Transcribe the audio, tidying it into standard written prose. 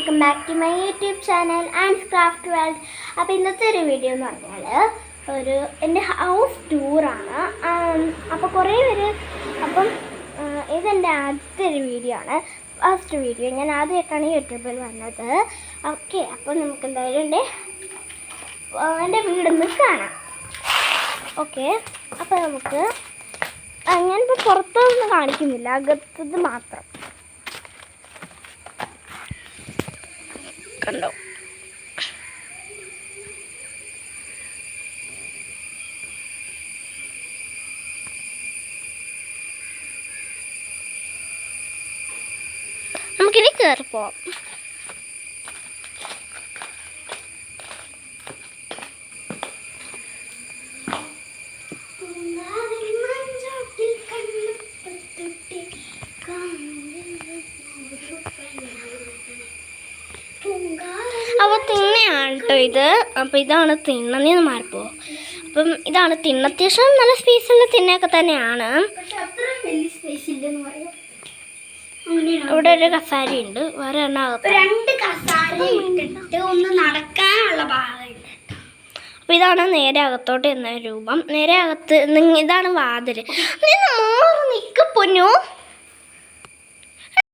Welcome back to my YouTube channel and craft world. അപ്പോൾ ഇന്നത്തെ ഒരു വീഡിയോ എന്ന് പറഞ്ഞാൽ എൻ്റെ ഹൗസ് ടൂറാണ്. അപ്പോൾ കുറേ പേര് ഇതെൻ്റെ ആദ്യത്തെ ഒരു വീഡിയോ ആണ്, ഫസ്റ്റ് വീഡിയോ. ഞാൻ ആദ്യമായിട്ടാണ് യൂട്യൂബിൽ വന്നത്. ഓക്കെ, അപ്പോൾ നമുക്ക് എന്തായാലും എൻ്റെ വീടൊന്ന് കാണാം. ഓക്കെ, അപ്പോൾ നമുക്ക് ഞാനിപ്പോൾ പുറത്തൊന്നും കാണിക്കുന്നില്ല, അകത്തത് മാത്രം. കണ്ടോ, നമുക്കിനി കയറി പോവാം. അപ്പോൾ തിണ്ണയാണ് കേട്ടോ ഇത്. അപ്പോൾ ഇതാണ് തിണ്ണ, നീ ഒന്ന് മാറിപ്പോ. അപ്പം ഇതാണ് തിണ്ണ. അത്യാവശ്യം നല്ല സ്പേസുള്ള തിണ്ണയൊക്കെ തന്നെയാണ്. ഇവിടെ ഒരു കസാര ഉണ്ട്, വേറെ രണ്ട് കസാര ഒന്ന് നടക്കാനുള്ള ഭാഗമുണ്ട്. അപ്പോൾ ഇതാണ് നേരെ അകത്തോട്ട് എന്ന രൂപം. നേരെ അകത്ത് ഇതാണ് വാതിൽ. നിൽക്ക് പൊന്നു.